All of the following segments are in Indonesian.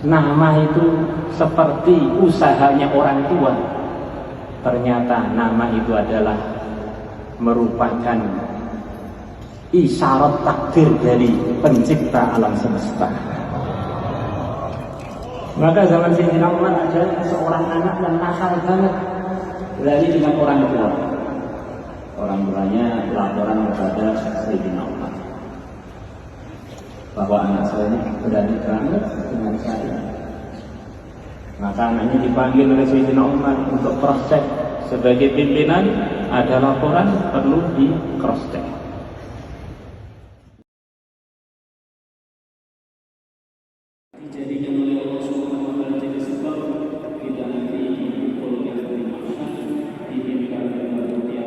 nama itu seperti usahanya orang tua. Ternyata nama itu adalah merupakan isyarat takdir dari pencipta alam semesta. Maka zaman Sayyidina Umar ada seorang anak yang nakal banget, berani dengan orang tua. Orang tuanya laporan kepada Sayyidina Umar bahwa anak saya ini berani banget dengan saya. Maka anaknya dipanggil oleh Sayyidina Umar untuk cross check. Sebagai pimpinan ada laporan perlu di cross check. Dijadikan oleh Allah Subhanahu wa taala jadi sebab kita nanti dipukul yang bermakna dihintar dari dia.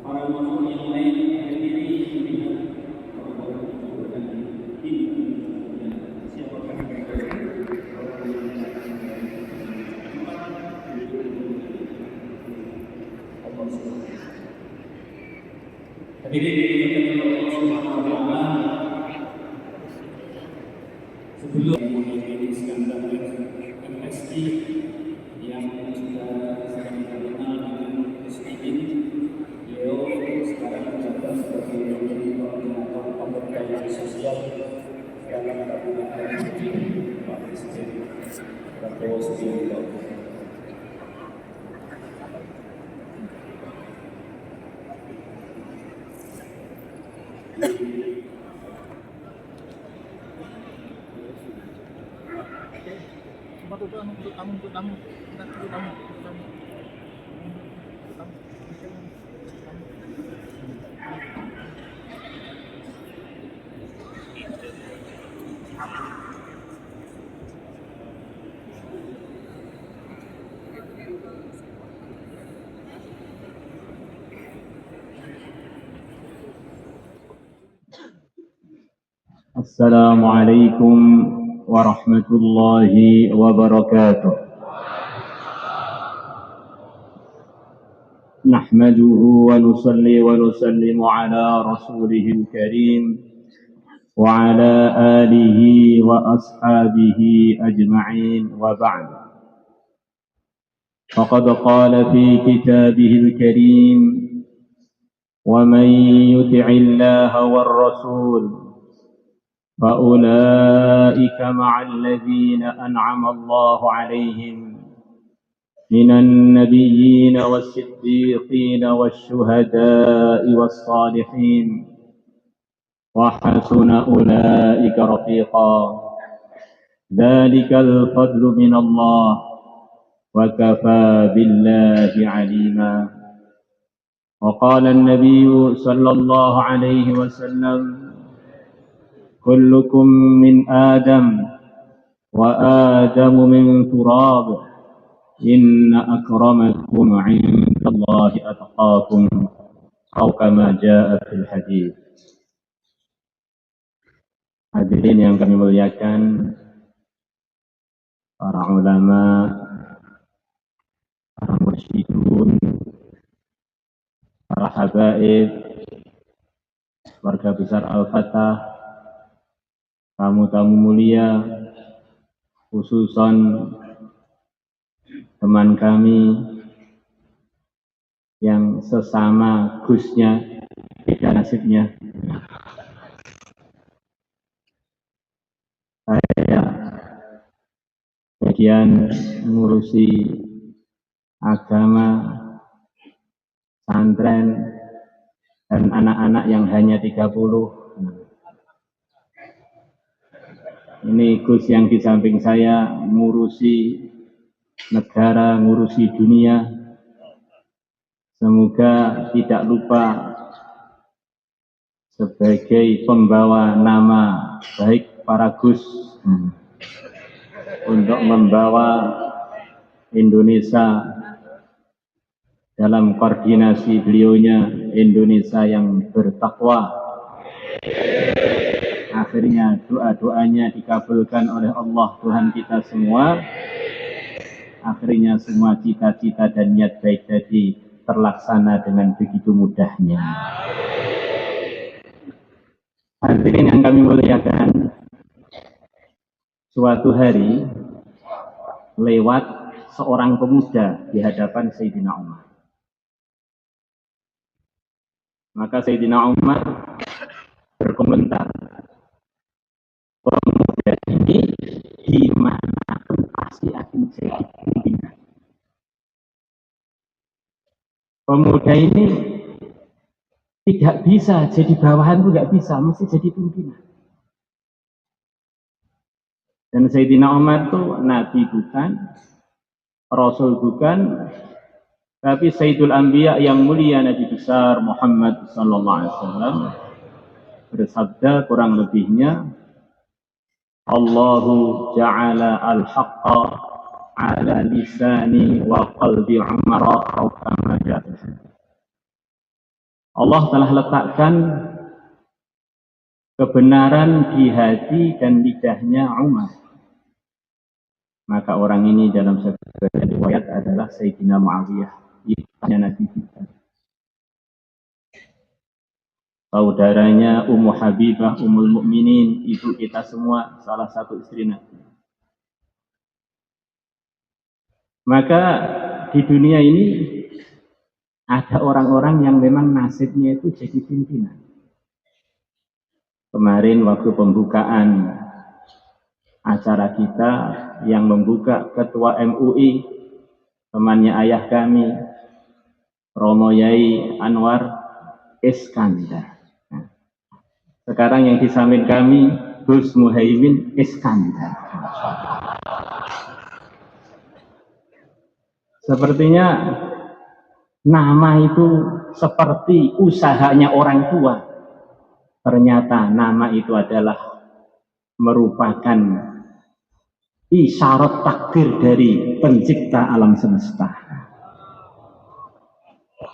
Para makhluk yang lain berdiri melihat orang-orang itu berganti. Siapakah mereka? Hadirin Allah Subhanahu wa taala, sebelum menghadiri Iskandar MSI yang juga sering kita kenal dengan Muslimin, beliau sekarang menjabat sebagai Menteri Koordinator Pemberdayaan Sosial dalam Kabinet Pak Presiden Prabowo Subianto. Assalamualaikum warahmatullahi wabarakatuh. Nahmaduhu wa nusalli wa nusallimu ala rasulihil karim wa ala alihi wa ashabihi ajma'in wa ba'd. Faqad qala fi kitabihil karim wa man yuti'illaha war rasul فأولئك مع الذين أنعم الله عليهم من النبيين والصديقين والشهداء والصالحين وحسن أولئك رفيقا ذلك الفضل من الله وكفى بالله عليما. وقال النبي صلى الله عليه وسلم كلكم من آدم وآدم من تراب إن أكرمكم عند الله أتقاكم أو كما جاء في الحديث. Hadirin yang kami muliakan, para ulama, para mursyidun, para habaib, keluarga besar Al-Fatah, tamu-tamu mulia, khususan teman kami yang sesama Gusnya beda nasibnya. Saya bagian mengurusi agama, santren, dan anak-anak yang hanya 30. Ini Gus yang di samping saya ngurusi negara, ngurusi dunia. Semoga tidak lupa sebagai pembawa nama baik para Gus untuk membawa Indonesia dalam koordinasi beliaunya, Indonesia yang bertakwa. Akhirnya doa-doanya dikabulkan oleh Allah Tuhan kita semua. Akhirnya semua cita-cita dan niat baik tadi terlaksana dengan begitu mudahnya. Hadirin yang kami muliakan, suatu hari lewat seorang pemuda di hadapan Sayyidina Umar. Maka Sayyidina Umar berkomentar, pemuda ini dimanapun pasti akan jadi pimpinan. Pemuda ini tidak bisa jadi bawahan, itu nggak bisa, mesti jadi pimpinan. Dan Sayyidina Umar itu nabi bukan, rasul bukan, tapi Sayyidul Anbiya yang mulia, Nabi besar Muhammad sallallahu alaihi wasallam bersabda kurang lebihnya, Allahu ja'ala al-haqqa ala lisani wa qalbi Umar atau kama ja'ala. Allah telah letakkan kebenaran di hati dan lidahnya Umar. Maka orang ini dalam sebagian riwayat adalah Sayyidina Muawiyah, ibunya Nabi kita. Saudaranya Ummu Habibah, Ummul Mukminin, ibu kita semua, salah satu istri Nabi. Maka di dunia ini ada orang-orang yang memang nasibnya itu jadi pimpinan. Kemarin waktu pembukaan acara kita, yang membuka Ketua MUI, temannya ayah kami, Romo Yai Anwar Iskandar. Nah, sekarang yang di samping kami, Gus Muhaimin Iskandar. Sepertinya nama itu seperti usahanya orang tua. Ternyata nama itu adalah merupakan isyarat takdir dari pencipta alam semesta.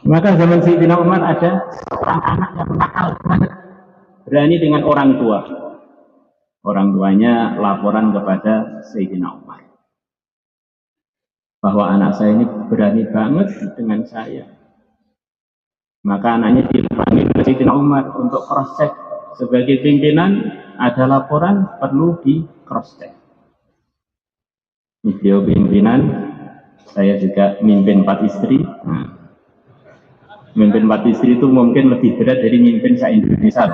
Maka zaman Sayyidina Umar ada seorang anak yang nakal banget, berani dengan orang tua. Orang tuanya laporan kepada Sayyidina Umar bahwa anak saya ini berani banget dengan saya. Maka anaknya dipanggil oleh Sayyidina Umar untuk cross check. Sebagai pimpinan ada laporan perlu di cross check. Ini beliau pimpinan, saya juga mimpin 4 istri. Nah, mimpin 4 istri itu mungkin lebih berat dari mimpin se-Indonesia.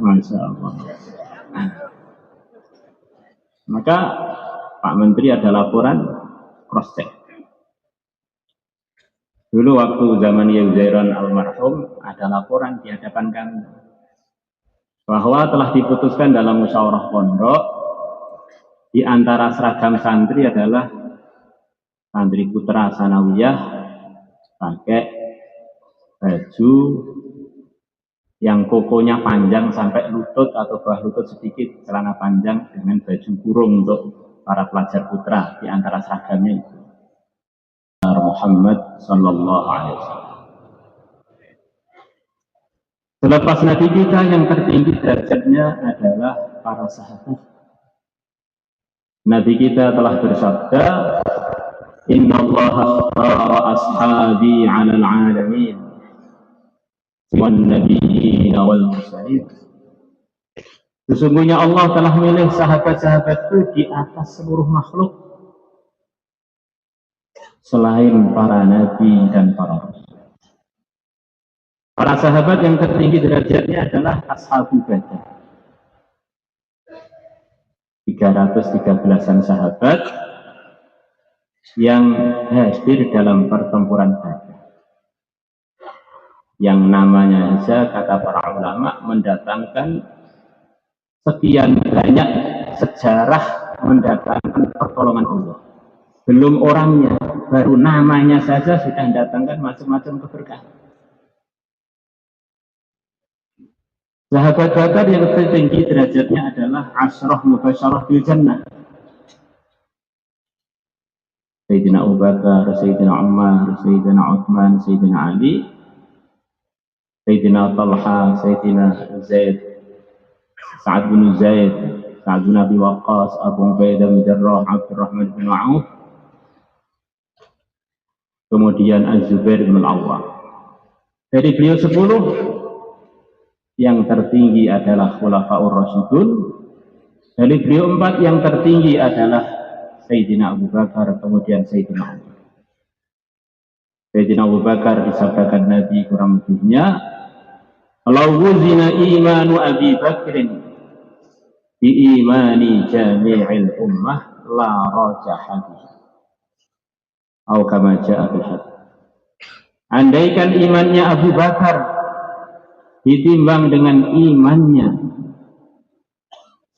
Masya Allah. Maka Pak Menteri ada laporan cross check. Dulu waktu zaman Yuzairon almarhum ada laporan di hadapan kami bahwa telah diputuskan dalam musyawarah pondok, di antara seragam santri adalah santri putra sanawiyah pakai baju yang kokonya panjang sampai lutut atau bawah lutut sedikit, celana panjang dengan baju kurung untuk para pelajar putra, di antara seragamnya itu Muhammad sallallahu alaihi wasallam. Selepas Nabi kita yang tertinggi derajatnya adalah para sahabat. Nabi kita telah bersabda, Inna Allah astara ashabi 'alal 'alamin wan nabiyyin wal mursalin. Sesungguhnya Allah telah memilih sahabat-sahabatku di atas seluruh makhluk selain para nabi dan para rasul. Para sahabat yang tertinggi derajatnya adalah Ashabul Badar. 313an sahabat yang hadir dalam pertempuran Badar. Yang namanya saja kata para ulama mendatangkan sekian banyak sejarah mendatangkan pertolongan Allah. Belum orangnya, baru namanya saja sudah mendatangkan macam-macam keberkahan. Sahabat Badar yang tertinggi derajatnya adalah Asyrah Mubasyarah bil Jannah. Sayyidina Abu Bakar, Sayyidina Umar, Sayyidina Uthman, Sayyidina Ali, Sayyidina Talha, Sayyidina Zaid, Sa'ad bin Zaid, Sa'ad bin Abi Waqqas, Abu Ubaidah bin Jarrah, Abdurrahman bin Auf. kemudian Az-Zubair bin Al-Awwam. Dari beliau 10, yang tertinggi adalah Khulafaur Rasyidun. Dari beliau 4, yang tertinggi adalah Sayyidina Abu Bakar, kemudian Sayyidina Umar. Sayyidina Abu Bakar disabdakan Nabi kurang lebihnya, "Law wuzina imanu Abi Bakrin bi imani jami'il ummah la rajahati." Atau kama ja'a fil hadits. Andaikan imannya Abu Bakar ditimbang dengan imannya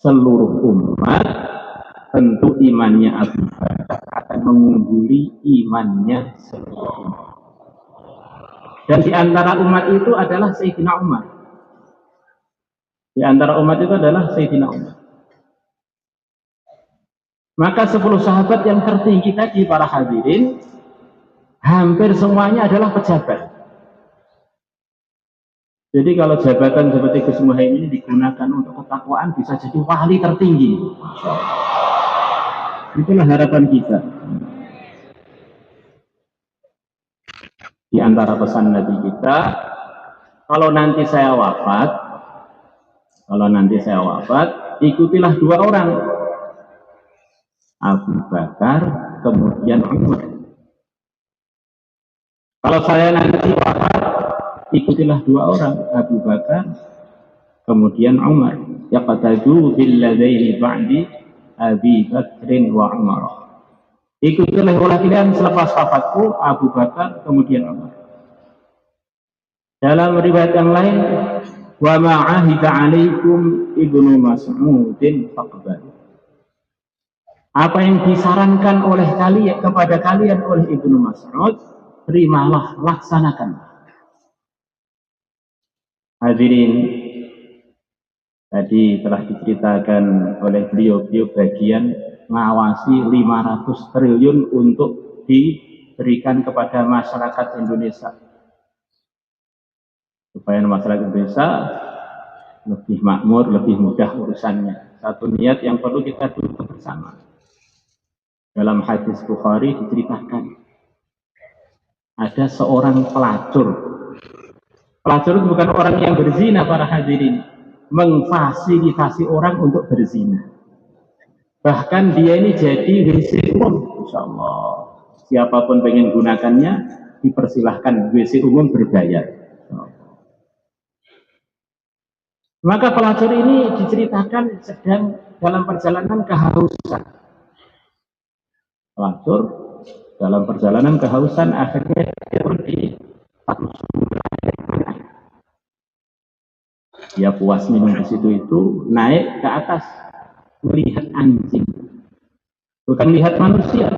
seluruh umat, tentu imannya Abu Bakar akan mengungguli imannya seluruh umat. Dan di antara umat itu adalah Sayyidina Umar. Di antara umat itu adalah Sayyidina Umar. Maka 10 sahabat yang tertinggi tadi, para hadirin, hampir semuanya adalah pejabat. Jadi kalau jabatan seperti Gus Muhaimin digunakan untuk ketakwaan, bisa jadi wali tertinggi. Itulah harapan kita. Di antara pesan Nabi kita, kalau nanti saya wafat, ikutilah 2 orang, Abu Bakar, kemudian Umar. Kalau saya nanti wafat, ikutilah 2 orang, Abu Bakar, kemudian Umar. Yaqtadu bil ladaini ba'di Abi Bakrin wa Umar. Ikutilah oleh kalian selepas wafatku, Abu Bakar, kemudian Umar. Dalam riwayat yang lain, wa ma'ahida alaikum Ibnu Mas'udin faqbalu. Apa yang disarankan oleh kalian kepada kalian oleh Ibnu Mas'ud, terimalah, laksanakan. Hadirin, tadi telah diceritakan oleh beliau bagian mengawasi 500 triliun untuk diberikan kepada masyarakat Indonesia, supaya masyarakat Indonesia lebih makmur, lebih mudah urusannya. Satu niat yang perlu kita duduk bersama. Dalam hadis Bukhari diceritakan, ada seorang pelacur. Pelacur itu bukan orang yang berzina, para hadirin, mengfasilitasi orang untuk berzina. Bahkan dia ini jadi WC umum, insya Allah. Siapapun pengen gunakannya, dipersilahkan, WC umum berbayar. Maka pelacur ini diceritakan sedang dalam perjalanan kehausan. Pelacur dalam perjalanan kehausan, akhirnya dia pergi satu sumber air. Dia puas minum di situ, itu naik ke atas melihat anjing, bukan melihat manusia,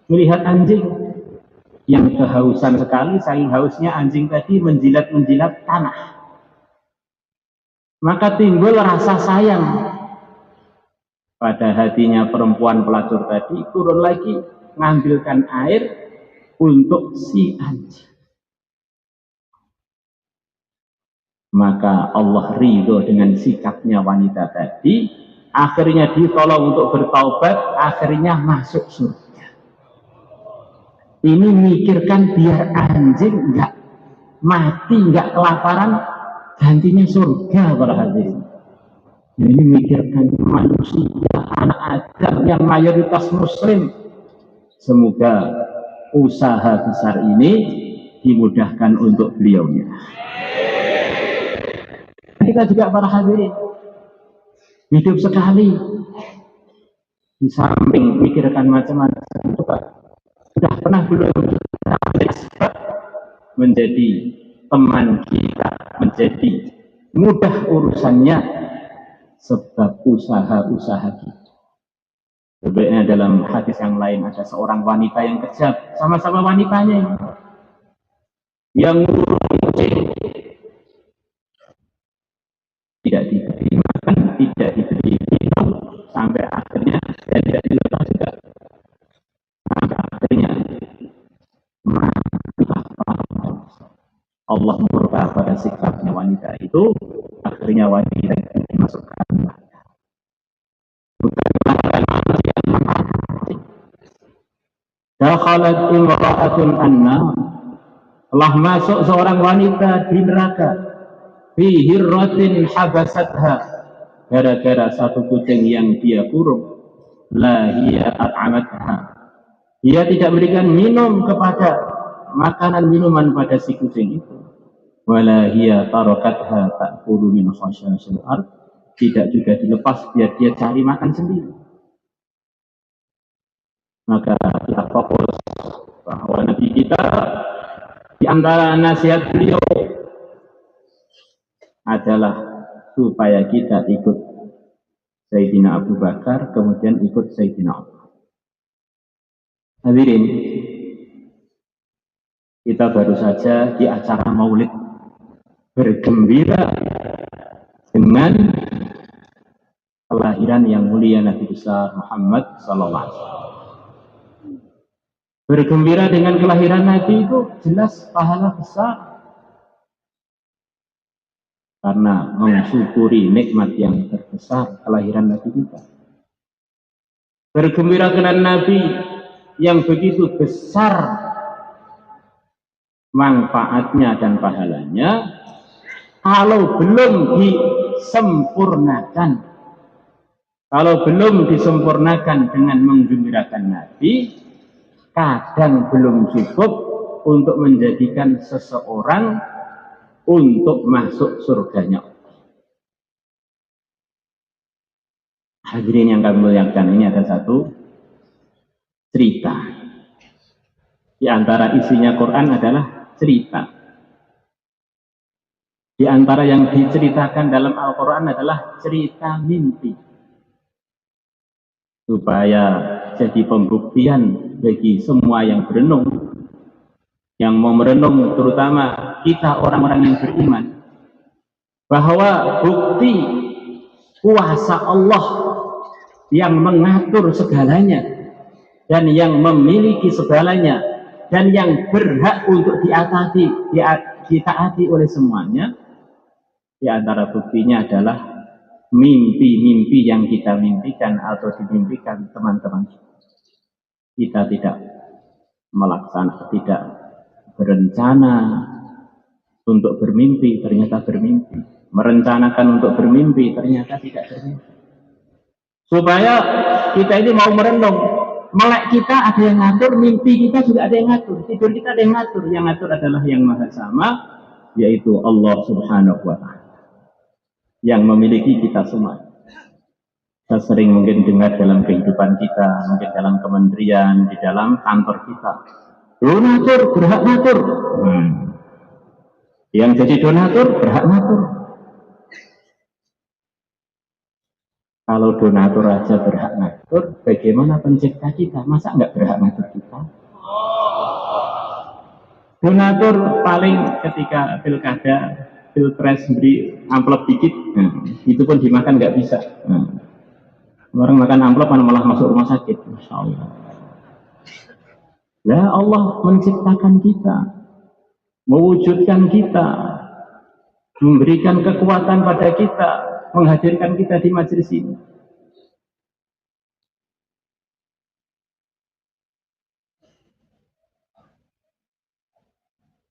melihat anjing yang kehausan sekali. Saking hausnya anjing tadi menjilat-menjilat tanah. Maka timbul rasa sayang pada hatinya perempuan pelacur tadi, turun lagi mengambilkan air untuk si anjing. Maka Allah ridho dengan sikapnya wanita tadi, akhirnya ditolong untuk bertaubat, akhirnya masuk surga. Ini mikirkan biar anjing enggak mati, enggak kelaparan, gantinya surga, para hadirin. Ini mikirkan manusia, anak Adam yang mayoritas muslim. Semoga usaha besar ini dimudahkan untuk beliaunya. Kita juga, para hadirin, hidup sekali, di samping mikirkan macam-macam, sudah pernah belum menjadi teman kita, menjadi mudah urusannya sebab usaha-usaha kita. Sebenarnya dalam hadis yang lain ada seorang wanita yang kejam, sama-sama wanitanya yang tidak diberi makan, tidak diberi minum, sampai akhirnya tidak dilepas juga. Sampai akhirnya Allah murka pada sikapnya wanita itu, akhirnya wanita itu dimasukkan neraka. Bukan manusia, dakhalat imra'atun annar, telah masuk seorang wanita di neraka, fi hirratin habasatha, gara-gara satu kucing yang dia kurung, la hiya at'amatha, dia tidak berikan minum kepada makanan minuman pada si kucing itu, wala hiya tarakatha ta'kulu min khashasil ard, tidak juga dilepas biar dia cari makan sendiri. Maka kita fokus bahwa Nabi kita, di antara nasihat beliau adalah supaya kita ikut Sayyidina Abu Bakar, kemudian ikut Sayyidina Umar. Hadirin, kita baru saja di acara maulid bergembira dengan kelahiran yang mulia Nabi besar Muhammad sallallahu alaihi wasallam. Bergembira dengan kelahiran Nabi itu jelas pahala besar, karena mensyukuri nikmat yang terbesar kelahiran Nabi kita. Bergembira dengan Nabi yang begitu besar manfaatnya dan pahalanya, kalau belum disempurnakan dengan menggembirakan Nabi, kadang belum cukup untuk menjadikan seseorang untuk masuk surganya. Hadirin yang kami muliakan, ini ada satu cerita. Di antara isinya Quran adalah cerita. Di antara yang diceritakan dalam Al-Quran adalah cerita mimpi, supaya jadi pembuktian bagi semua yang berenung, yang mau merenung, terutama kita orang-orang yang beriman, bahwa bukti kuasa Allah yang mengatur segalanya dan yang memiliki segalanya dan yang berhak untuk ditaati oleh semuanya. Di antara buktinya adalah mimpi-mimpi yang kita mimpikan atau dimimpikan teman-teman kita. Tidak berencana untuk bermimpi, ternyata bermimpi. Merencanakan untuk bermimpi, ternyata tidak bermimpi. Supaya kita ini mau merenung, melek kita ada yang ngatur, mimpi kita juga ada yang ngatur, tidur kita ada yang ngatur. Yang ngatur adalah yang maha sama, yaitu Allah subhanahu wa ta'ala, yang memiliki kita semua. Kita sering mungkin dengar dalam kehidupan kita, mungkin dalam kementerian, di dalam kantor kita, donatur berhak ngatur. Yang jadi donatur berhak ngatur. Kalau donatur aja berhak ngatur, bagaimana pencipta kita? Masa nggak berhak ngatur kita? Donatur paling ketika pilkada, pilpres beri amplop dikit, itu pun dimakan nggak bisa. Orang makan amplop malah masuk rumah sakit. Masya Allah. Ya Allah menciptakan kita, mewujudkan kita, memberikan kekuatan pada kita, menghadirkan kita di majelis ini.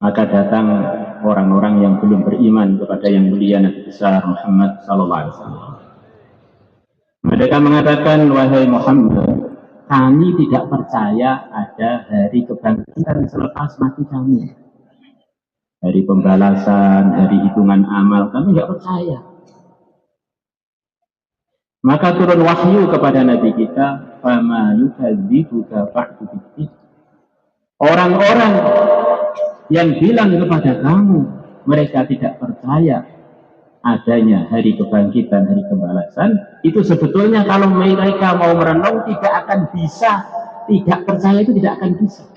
Maka datang orang-orang yang belum beriman kepada yang mulia Nabi besar Muhammad sallallahu alaihi wasallam. Mereka mengatakan, wahai Muhammad, kami tidak percaya ada hari kebangkitan selepas mati kami. Hari pembalasan, hari hitungan amal, kami tidak percaya. Maka turun wahyu kepada Nabi kita, fama yukadzibuka ba'du biddin. Orang-orang yang bilang kepada kamu mereka tidak percaya adanya hari kebangkitan, hari pembalasan, itu sebetulnya kalau mereka mau merenung tidak akan bisa. Tidak percaya itu tidak akan bisa,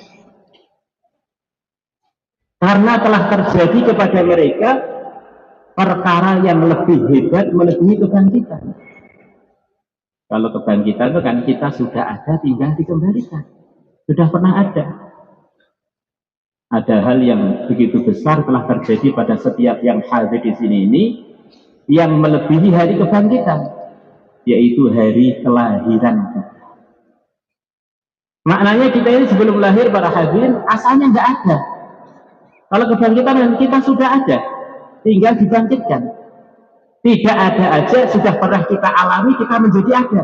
karena telah terjadi kepada mereka perkara yang lebih hebat melebihi kebangkitan. Kalau kebangkitan itu kan kita sudah ada, tinggal dikembalikan, sudah pernah ada. Ada hal yang begitu besar telah terjadi pada setiap yang hadir di sini ini, yang melebihi hari kebangkitan, yaitu hari kelahiran kita. Maknanya kita ini sebelum lahir para hadirin asalnya nggak ada. Kalau kebangkitan kita sudah ada, tinggal dibangkitkan. Tidak ada aja sudah pernah kita alami, kita menjadi ada.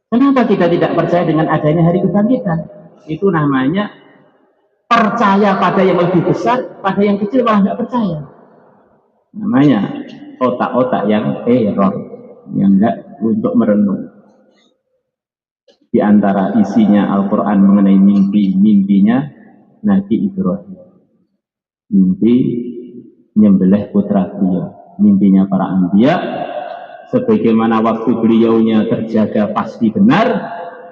Kenapa kita tidak percaya dengan adanya hari kebangkitan? Itu namanya percaya pada yang lebih besar, pada yang kecil malah nggak percaya. Namanya otak-otak yang error, yang nggak untuk merenung. Di antara isinya Al-Quran mengenai mimpinya Nabi Ibrahim. Mimpi nyembelih putra beliau. Mimpinya para anbiya, sebagaimana waktu beliaunya terjaga pasti benar,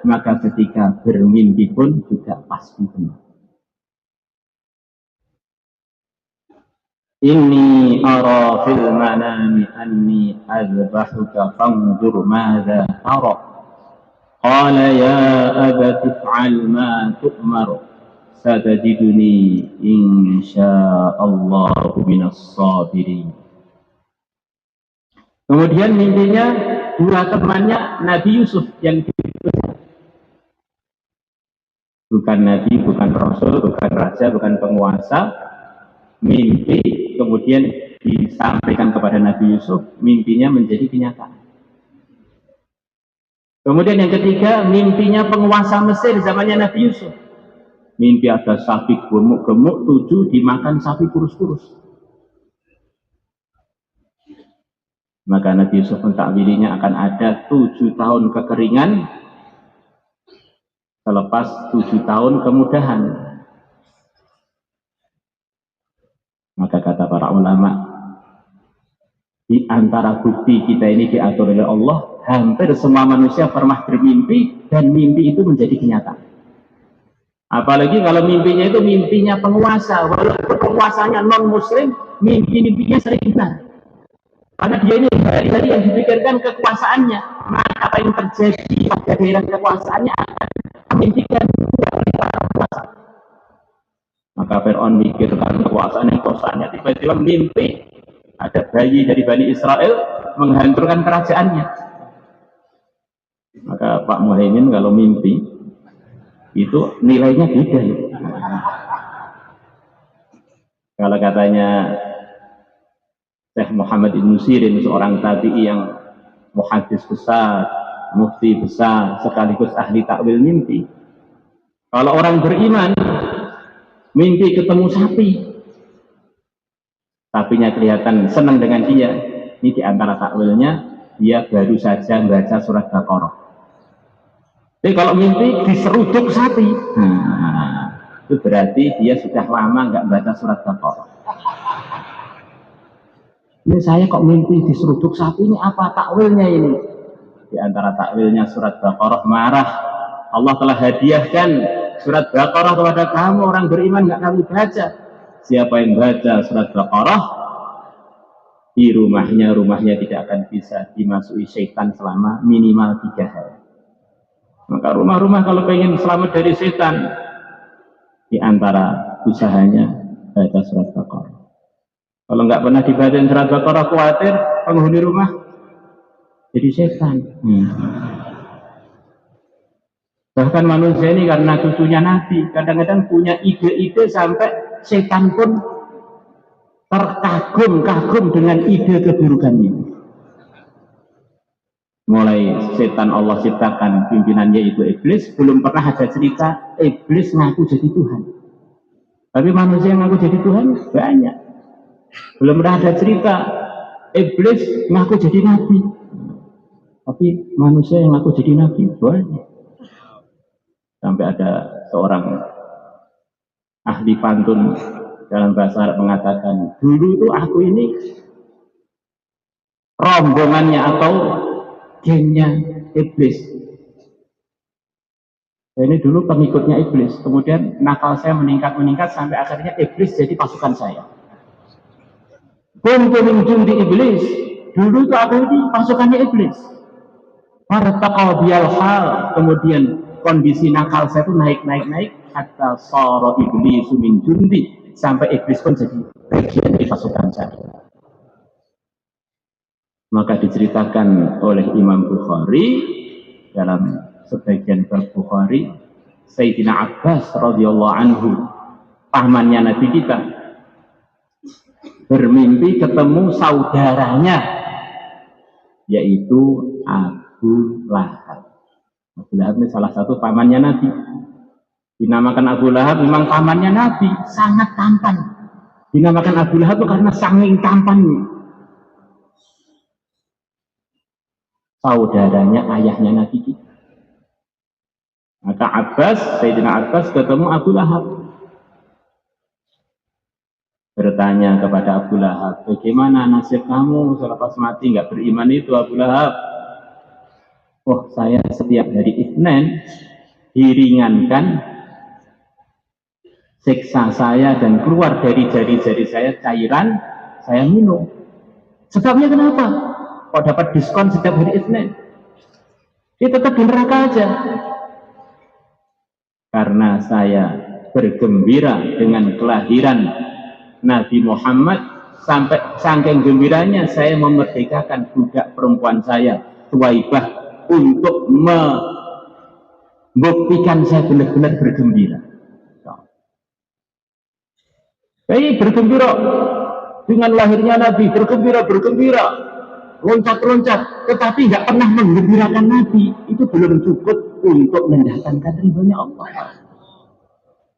maka ketika bermimpi pun juga pasti benar. Inni ara fil manami anni azbahuka fanzur madza tara. Qala ya abati if'al ma tu'mar satajiduni insyaallahu minas sabirin. Kemudian mimpinya dua temannya Nabi Yusuf yang bukan nabi, bukan rasul, bukan raja, bukan penguasa. Mimpi kemudian disampaikan kepada Nabi Yusuf, mimpinya menjadi kenyataan. Kemudian yang ketiga, mimpinya penguasa Mesir zamannya Nabi Yusuf. Mimpi ada sapi gemuk-gemuk 7 dimakan sapi kurus-kurus. Maka Nabi Yusuf mentakwilinya akan ada 7 tahun kekeringan selepas 7 tahun kemudahan. Maka kata para ulama, di antara bukti kita ini diatur oleh Allah, hampir semua manusia pernah bermimpi dan mimpi itu menjadi kenyataan. Apalagi kalau mimpinya itu mimpinya penguasa, walaupun penguasanya non muslim, mimpinya sering benar. Karena dia ini hari-hari yang dipikirkan kekuasaannya, maka apa yang terjadi pada daerah kekuasaannya akan mimpikan para penguasa. Maka Fir'aun mikirkan kekuasaannya, tiba-tiba mimpi ada bayi dari Bani Israel menghancurkan kerajaannya. Maka Pak Muhaimin kalau mimpi itu nilainya beda. Kalau katanya Syekh Muhammad Ibn Sirin, seorang tabi'i yang muhaddis besar, mufti besar, sekaligus ahli takwil mimpi. Kalau orang beriman mimpi ketemu sapi, sapinya kelihatan senang dengan dia, ini diantara takwilnya dia baru saja membaca surat Baqarah. Jadi kalau mimpi diseruduk sapi, itu berarti dia sudah lama nggak baca surat Baqarah. Ini saya kok mimpi diseruduk sapi, ini apa takwilnya ini? Di antara takwilnya surat Baqarah, marah. Allah telah hadiahkan surat Baqarah kepada kamu, orang beriman nggak kamu baca. Siapa yang baca surat Baqarah, di rumahnya tidak akan bisa dimasuki syaitan selama minimal 3 hari. Maka rumah-rumah kalau pengen selamat dari setan, di antara usahanya baca surat Baqarah. Kalau nggak pernah dibaca surat Baqarah, khawatir penghuni rumah jadi setan. Bahkan manusia ini karena cucunya Nabi, kadang-kadang punya ide-ide sampai setan pun terkagum-kagum dengan ide keburukan ini. Mulai setan Allah ciptakan pimpinannya itu iblis, belum pernah ada cerita iblis ngaku jadi Tuhan. Tapi manusia yang ngaku jadi Tuhan banyak. Belum pernah ada cerita iblis ngaku jadi nabi. Tapi manusia yang ngaku jadi nabi banyak. Sampai ada seorang ahli pantun dalam bahasa Arab mengatakan, dulu itu aku ini rombongannya atau gengnya iblis. Ini dulu pengikutnya iblis, kemudian nakal saya meningkat sampai akhirnya iblis jadi pasukan saya. Kuntu min jundi iblis, dulu itu aku ini pasukannya iblis. Wartaqa biyal hal, kemudian kondisi nakal saya itu naik hatta sara iblisu min jundi, sampai iblis pun jadi bagian dari pasukan saya. Maka diceritakan oleh Imam Bukhari dalam sebagian bab Bukhari, Sayyidina Abbas radhiyallahu anhu, pamannya Nabi kita, bermimpi ketemu saudaranya, yaitu Abu Lahab. Abu Lahab ini salah satu pamannya Nabi. Dinamakan Abu Lahab memang pamannya Nabi, sangat tampan. Dinamakan Abu Lahab itu karena saking tampannya. Saudaranya ayahnya Nabi kita. Maka Sayyidina Abbas ketemu Abu Lahab. Bertanya kepada Abu Lahab, bagaimana nasib kamu selepas mati nggak beriman itu Abu Lahab? Oh, saya setiap hari Isnin diringankan siksa saya dan keluar dari jari-jari saya cairan, saya minum. Sebabnya kenapa? Kok dapat diskon setiap hari Isnin? Dia tetap di neraka aja. Karena saya bergembira dengan kelahiran Nabi Muhammad, sampai saking gembiranya saya memerdekakan budak perempuan saya, Suwaibah, untuk membuktikan saya benar-benar bergembira. Jadi bergembira dengan lahirnya Nabi, bergembira, loncat-loncat, tetapi nggak pernah menggembirakan Nabi. Itu belum cukup untuk mendatangkan ridhonya Allah.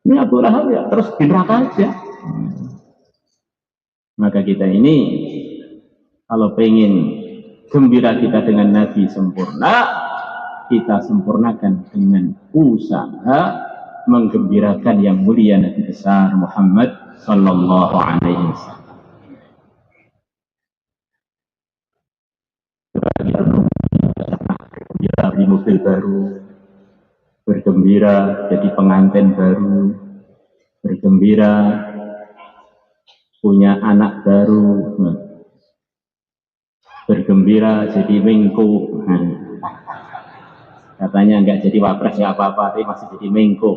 Ini Abu Lahab ya terus di neraka aja. Maka kita ini kalau pengen gembira kita dengan Nabi sempurna, kita sempurnakan dengan usaha menggembirakan yang mulia Nabi besar Muhammad sallallahu alaihi wasallam. Bergembira beli mobil baru, bergembira jadi pengantin baru, bergembira punya anak baru, bergembira jadi mengko. Katanya nggak jadi wapres ya apa-apa, tapi masih jadi mengko.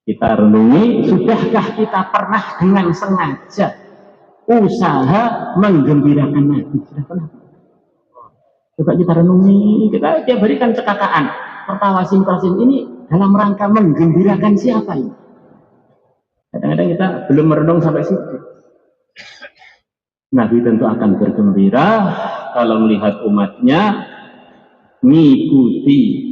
Kita renungi, sudahkah kita pernah dengan sengaja usaha menggembirakan Nabi? Sudah pernah? Coba kita renungi, kita berikan cekakaan. Tertawa simpel ini dalam rangka menggembirakan siapa ini? Kadang-kadang kita belum merenung sampai situ. Nabi tentu akan bergembira kalau melihat umatnya mengikuti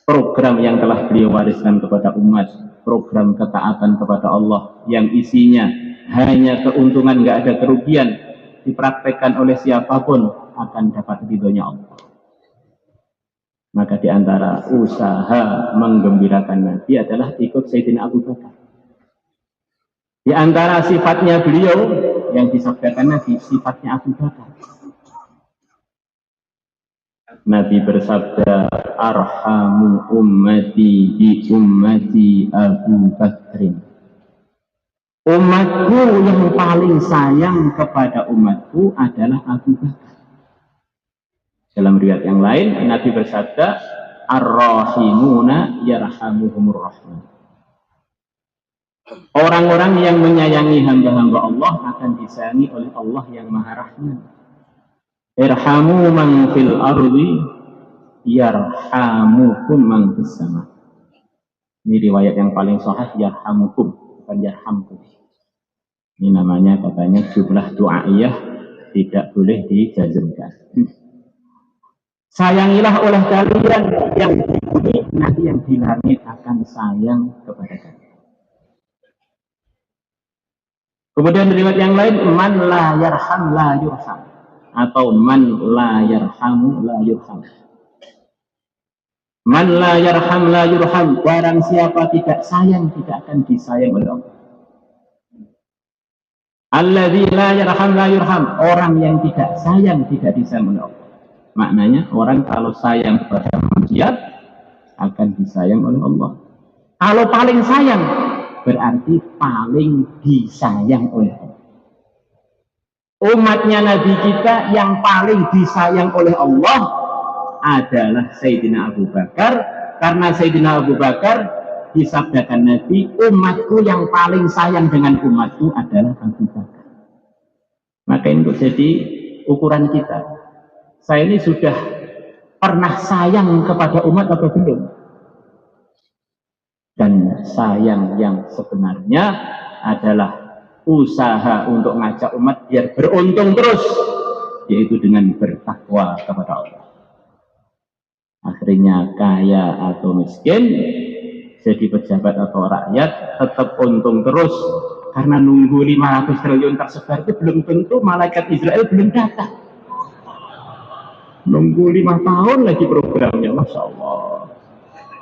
program yang telah beliau wariskan kepada umat, program ketaatan kepada Allah yang isinya hanya keuntungan, nggak ada kerugian, dipraktekkan oleh siapapun akan dapat ridhonya Allah. Maka di antara usaha menggembirakan Nabi adalah ikut Sayyidina Abu Bakar. Di antara sifatnya beliau yang disabdakan Nabi, sifatnya Abu Bakar. Nabi bersabda, arhamu ummati bi ummati Abu Bakrin. Umatku yang paling sayang kepada umatku adalah Abu Bakar. Dalam riwayat yang lain, Nabi bersabda, ar-rahimuna yarhamuhumur rahman. Orang-orang yang menyayangi hamba-hamba Allah akan disayangi oleh Allah yang Maha Rahman. Irhamu man fil ardi yarhamukum man fis sama. Ini riwayat yang paling sahih, yarhamukum, bukan yarhamkum. Ini namanya katanya jumlah du'aiyah tidak boleh dijazmkan. Sayangilah oleh kalian yang di bumi, nanti yang di langit akan sayang kepada kalian. Kemudian riwayat yang lain, man la yarham la yurham, atau man la yarhamu la yurham. Man la yarham la yurham, barang siapa tidak sayang tidak akan disayang oleh Allah. Alladzi la yarham la yurham, orang yang tidak sayang tidak disayang oleh Allah. Maknanya orang kalau sayang kepada manusia akan disayang oleh Allah. Kalau paling sayang berarti paling disayang oleh Allah. Umatnya Nabi kita yang paling disayang oleh Allah adalah Sayyidina Abu Bakar. Karena Sayyidina Abu Bakar disabdakan Nabi, umatku yang paling sayang dengan umatku adalah Abu Bakar. Maka untuk jadi ukuran kita, saya ini sudah pernah sayang kepada umat atau belum? Dan sayang yang sebenarnya adalah usaha untuk ngajak umat biar beruntung terus, yaitu dengan bertakwa kepada Allah. Akhirnya kaya atau miskin, jadi pejabat atau rakyat, tetap untung terus. Karena nunggu 500 triliun tersebar itu belum tentu malaikat Israel belum datang. Nunggu 5 tahun lagi programnya, Masya Allah.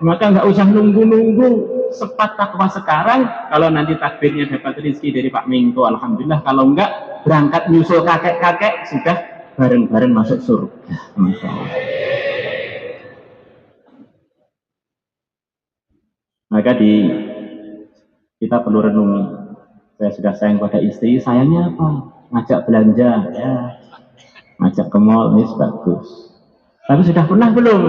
Maka nggak usah nunggu-nunggu, sempat takwa sekarang. Kalau nanti takdirnya dapat rezeki dari Pak Mingko, alhamdulillah. Kalau enggak, berangkat nyusul kakek-kakek, sudah bareng-bareng masuk surga. Masya Allah. Maka kita perlu renungi. Saya sudah sayang pada istri, sayangnya apa? Ngajak belanja, ya, ngajak ke mall, ini bagus. Tapi sudah pernah belum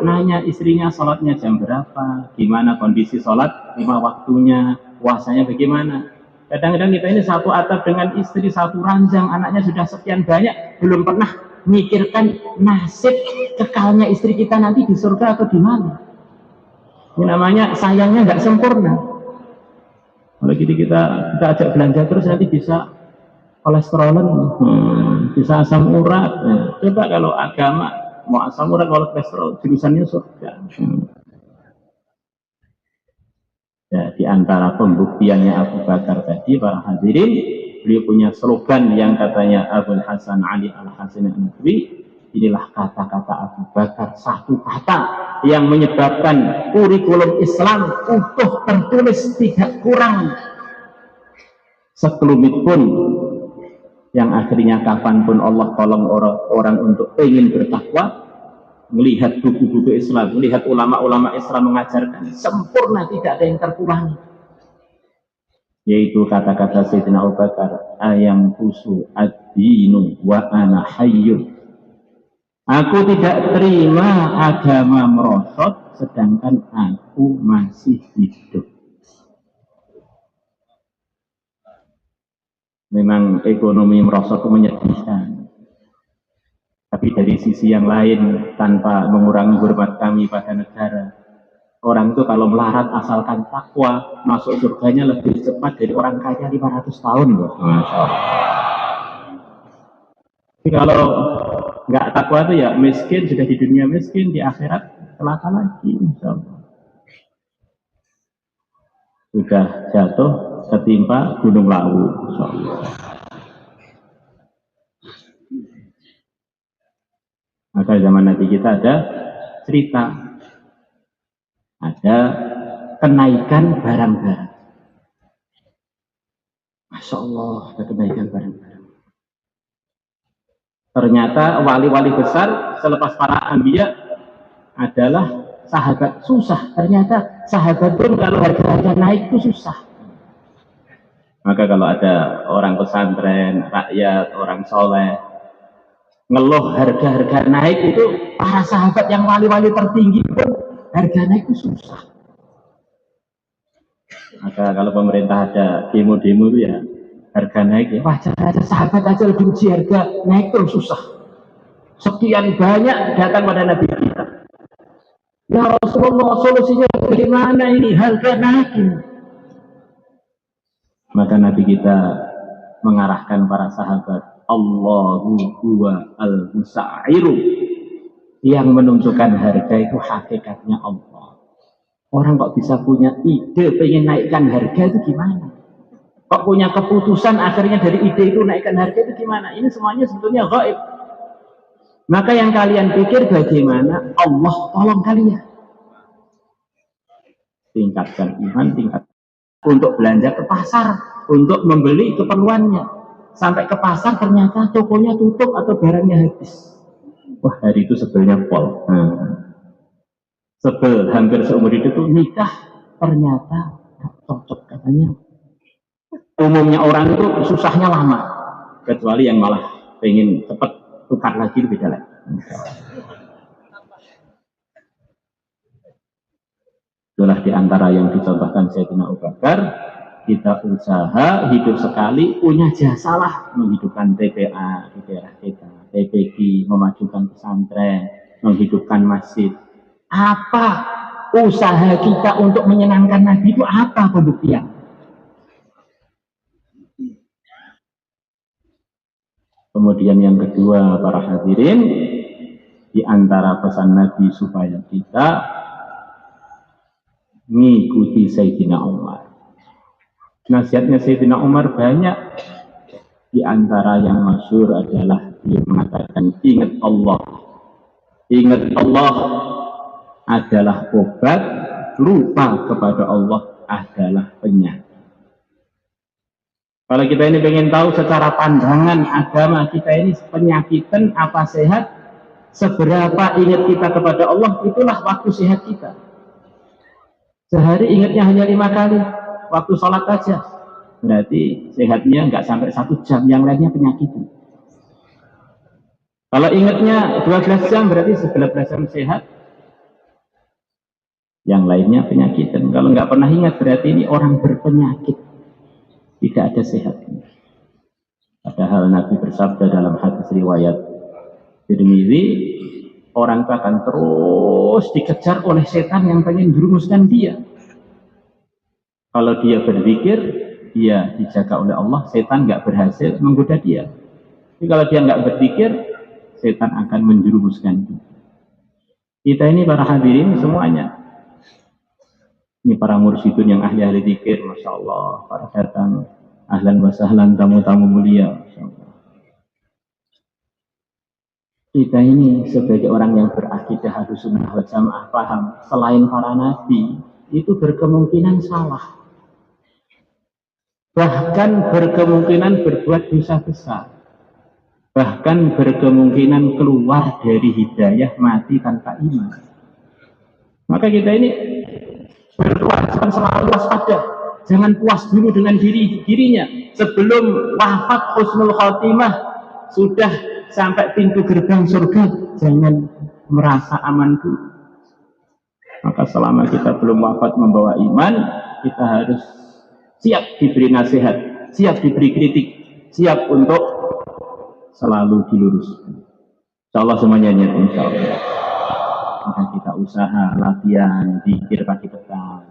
nanya istrinya sholatnya jam berapa, gimana kondisi sholat, 5 waktunya, puasanya bagaimana? Kadang-kadang kita ini satu atap dengan istri, satu ranjang, anaknya sudah sekian banyak, belum pernah mikirkan nasib kekalnya istri kita nanti di surga atau di mana. Ini namanya sayangnya nggak sempurna. Kalau gitu kita ajak belanja terus nanti bisa kolesterolan, bisa asam urat. Coba kalau agama mau asam urat, kalau kolesterol, jurusannya surga. Ya, di antara pembuktiannya Abu Bakar tadi, para hadirin, beliau punya slogan yang katanya Abul Hasan Ali Al-Hasan An-Nabwi. Inilah kata-kata Abu Bakar, satu kata yang menyebabkan kurikulum Islam utuh tertulis, tidak kurang sekelumit pun, yang akhirnya kapanpun Allah tolong orang untuk ingin bertakwa, melihat buku-buku Islam, melihat ulama-ulama Islam mengajarkan sempurna, tidak ada yang terkurangi, yaitu kata-kata Sayyidina Abu Bakar, ayam kusu ad-dinu wa ana hayyun. Aku tidak terima agama merosot sedangkan aku masih hidup. Memang ekonomi merosot itu menyedihkan. Tapi dari sisi yang lain, tanpa mengurangi hormat kami pada negara, orang itu kalau melarat asalkan takwa, masuk surganya lebih cepat dari orang kaya 500 tahun. Masya Allah. Tapi kalau nggak takwa itu ya miskin, sudah di dunia miskin, di akhirat celaka lagi, insya Allah. Sudah jatuh ketimpa gunung Lawu, insya Allah. Maka zaman Nabi kita ada cerita, ada kenaikan barang-barang. Masya Allah, ada kenaikan barang-barang. Ternyata wali-wali besar selepas para anbiya adalah sahabat susah. Ternyata sahabat pun kalau harga-harga naik itu susah. Maka kalau ada orang pesantren, rakyat, orang soleh ngeluh harga-harga naik, itu para sahabat yang wali-wali tertinggi pun harga naik itu susah. Maka kalau pemerintah ada demo-demo itu ya harga naik, ya wajar aja, sahabat aja lebih uji harga naik terus susah. Sekian banyak datang pada Nabi kita, ya Rasulullah, solusinya bagaimana ini harga naik ini? Maka Nabi kita mengarahkan para sahabat, Allahu huwa al-musairu, yang menentukan harga itu hakikatnya Allah. Orang kok bisa punya ide pengen naikkan harga itu gimana? Kok punya keputusan akhirnya dari ide itu naikkan harga itu gimana? Ini semuanya sebetulnya gaib. Maka yang kalian pikir bagaimana Allah tolong kalian. Tingkatkan iman, tingkat untuk belanja ke pasar, untuk membeli keperluannya. Sampai ke pasar ternyata tokonya tutup atau barangnya habis. Wah, hari itu sebelnya pol. Sebel hampir seumur hidup itu, nikah ternyata gak cocok katanya. Umumnya orang itu susahnya lama, kecuali yang malah pengen cepat tukar lagi, lebih beda lagi. Itulah diantara yang dicontohkan Sayyidina Abu Bakar. Kita usaha hidup sekali, punya jasalah menghidupkan TPA di daerah kita, TPG, memajukan pesantren, menghidupkan masjid. Apa usaha kita untuk menyenangkan Nabi itu apa pembuktian? Kemudian yang kedua, para hadirin, di antara pesan Nabi supaya kita mengikuti Sayyidina Umar. Nasihatnya Sayyidina Umar banyak. Di antara yang masyhur adalah dia mengatakan, ingat Allah. Ingat Allah adalah obat, lupa kepada Allah adalah penyakit. Kalau kita ini ingin tahu secara pandangan agama kita ini penyakitan apa sehat, seberapa ingat kita kepada Allah, itulah waktu sehat kita. Sehari ingatnya hanya 5 kali, waktu sholat aja, berarti sehatnya nggak sampai 1 jam, yang lainnya penyakitan. Kalau ingatnya 12 jam, berarti 11 jam sehat, yang lainnya penyakitan. Kalau nggak pernah ingat, berarti ini orang berpenyakit, tidak ada sehatnya. Padahal Nabi bersabda dalam hadis riwayat Tirmidzi, orang itu akan terus dikejar oleh setan yang pengen merumuskan dia. Kalau dia berzikir, dia dijaga oleh Allah, setan nggak berhasil menggoda dia. Tapi kalau dia nggak berzikir, setan akan menjerumuskan dia. Kita ini para hadirin semuanya, ini para mursyidun yang ahli-ahli zikir, Masya Allah, para datang, ahlan wa sahlan, tamu-tamu mulia, Masya Allah. Kita ini sebagai orang yang berakidah Ahlussunnah wal Jamaah paham, selain para nabi, itu berkemungkinan salah. Bahkan berkemungkinan berbuat dosa besar. Bahkan berkemungkinan keluar dari hidayah, mati tanpa iman. Maka kita ini berkewajiban selalu waspada. Jangan puas dulu dengan dirinya. Sebelum wafat husnul khotimah, sudah sampai pintu gerbang surga, jangan merasa aman dulu. Maka selama kita belum wafat membawa iman, kita harus siap diberi nasihat, siap diberi kritik, siap untuk selalu diluruskan. Insya Allah semuanya niat, insya Allah. Maka kita usaha latihan zikir pagi petang,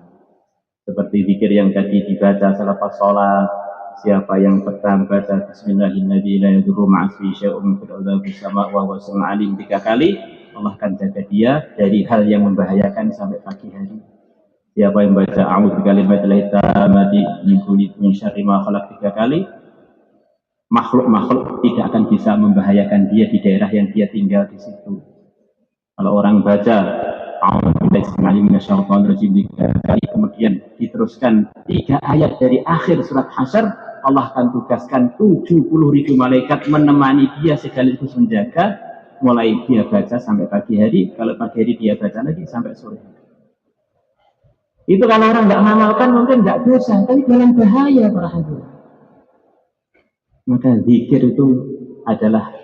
seperti zikir yang tadi dibaca selepas sholat. Siapa yang petang baca Bismillahirrahmanirrahim 3 kali, Allah akan jaga dia dari hal yang membahayakan sampai pagi hari. Siapa yang baca a'udzu bikalimatillahit tammati min syarri ma khalaq 3 kali, makhluk-makhluk tidak akan bisa membahayakan dia di daerah yang dia tinggal di situ. Kalau orang baca kemudian diteruskan 3 ayat dari akhir surat Hasyr, Allah akan tugaskan 70.000 malaikat menemani dia sekaligus menjaga, mulai dia baca sampai pagi hari. Kalau pagi hari dia baca lagi sampai sore. Itu kalau orang nggak mengamalkan mungkin nggak dosa, tapi dalam bahaya para hadirin. Maka zikir itu adalah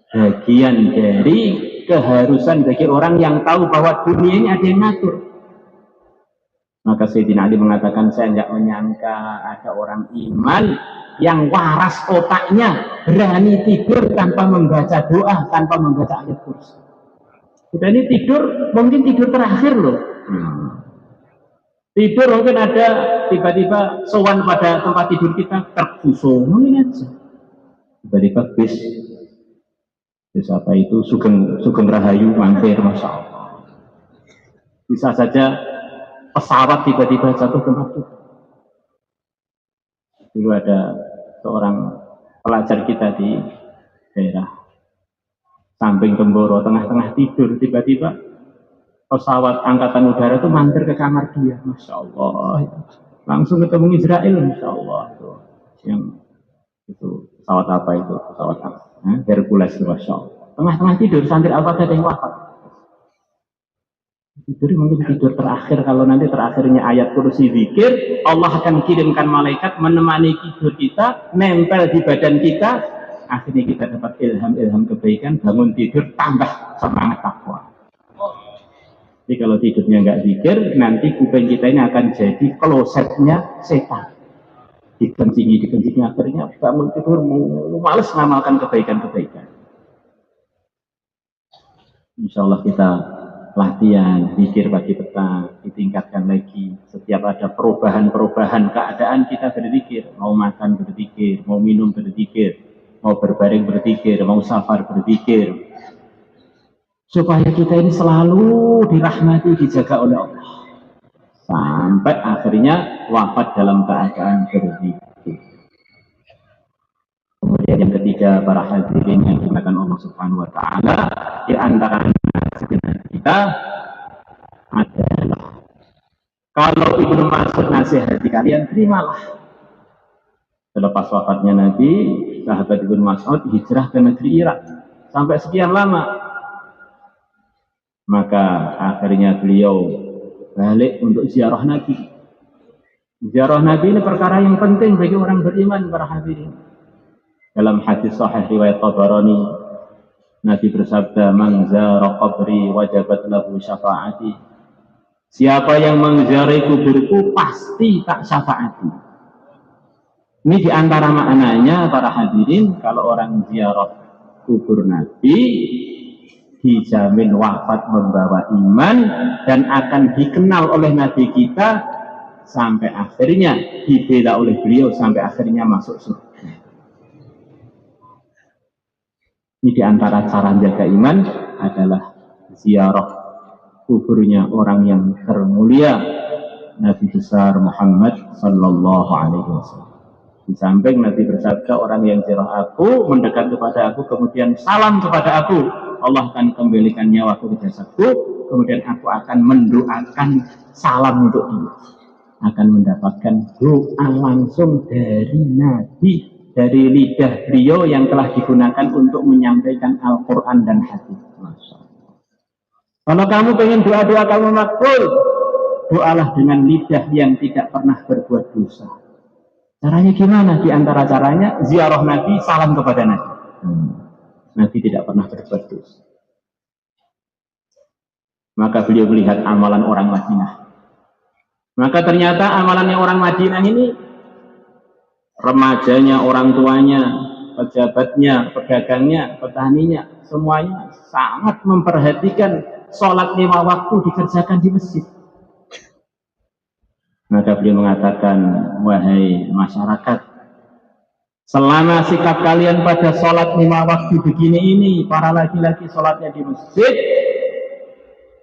bagian dari keharusan bagi orang yang tahu bahwa dunia ini ada yang ngatur. Maka Sayyidina Ali mengatakan, saya nggak menyangka ada orang iman yang waras otaknya, berani tidur tanpa membaca doa, tanpa membaca ayat kursi. Kita ini tidur, mungkin tidur terakhir loh. Tidur mungkin ada tiba-tiba sowan pada tempat tidur kita, terkhusus, mungkin aja. Tiba-tiba bis apa itu, Sugeng Rahayu mampir, Masya Allah. Bisa saja pesawat tiba-tiba jatuh tempat kita. Dulu ada seorang pelajar kita di daerah samping Temboro, tengah-tengah tidur, tiba-tiba pesawat angkatan udara itu mampir ke kamar dia, Masya Allah. Langsung ketemu Israel, Masya Allah. Itu pesawat apa itu? Pesawat apa? Hercules, Masya Allah. Tengah-tengah tidur, santri apa ada yang wafat. Tidur mungkin tidur terakhir. Kalau nanti terakhirnya ayat kursi zikir, Allah akan kirimkan malaikat menemani tidur kita, nempel di badan kita, akhirnya kita dapat ilham kebaikan, bangun tidur tambah semangat takwa. Jadi kalau tidurnya nggak zikir, nanti kuping kita ini akan jadi klosetnya setan. Dikencingi, akhirnya bangun tidur males mengamalkan kebaikan-kebaikan. Insya Allah kita latihan, zikir pagi petang, ditingkatkan lagi. Setiap ada perubahan-perubahan keadaan kita berzikir. Mau makan berzikir, mau minum berzikir, mau berbaring berzikir, mau safar berzikir. Supaya kita ini selalu dirahmati, dijaga oleh Allah. Sampai akhirnya wafat dalam keadaan berzikir. Kemudian yang ketiga, para hadirin yang dimuliakan Allah Subhanahu wa taala, di antara nasihat kita adalah kalau Ibnu Mas'ud nasihati kalian, terimalah. Selepas wafatnya Nabi, sahabat Ibnu Mas'ud hijrah ke negeri Irak sampai sekian lama. Maka akhirnya beliau balik untuk ziarah Nabi. Ziarah Nabi ini perkara yang penting bagi orang beriman, para hadirin. Dalam hadis sahih riwayat Tabarani, Nabi bersabda, "Man zara qabri wajabat lahu syafaati." Siapa yang menziarahi kuburku pasti tak syafaati. Ini diantara maknanya, para hadirin, kalau orang ziarah kubur Nabi dijamin wafat membawa iman dan akan dikenal oleh Nabi kita sampai akhirnya dibela oleh beliau sampai akhirnya masuk surga. Ini diantara cara menjaga iman adalah ziarah kuburnya orang yang termulia, Nabi besar Muhammad Sallallahu Alaihi Wasallam. Di samping Nabi bersabda, orang yang ziarah aku, mendekat kepada aku, kemudian salam kepada aku, Allah akan kembalikan nyawaku ke jasadku, kemudian aku akan mendoakan salam untuk dia. Akan mendapatkan doa langsung dari Nabi, dari lidah beliau yang telah digunakan untuk menyampaikan Al-Quran dan hadis. Masya Allah. Kalau kamu pengen doa-doa kamu makbul, doalah dengan lidah yang tidak pernah berbuat dosa. Caranya gimana? Di antara caranya, ziarah Nabi, salam kepada Nabi. Nabi tidak pernah berbuat dosa. Maka beliau melihat amalan orang Madinah. Maka ternyata amalannya orang Madinah ini, remajanya, orang tuanya, pejabatnya, pedagangnya, petaninya, semuanya sangat memperhatikan sholat 5 waktu dikerjakan di masjid. Maka beliau mengatakan, wahai masyarakat, selama sikap kalian pada sholat 5 waktu begini ini, para laki-laki sholatnya di masjid,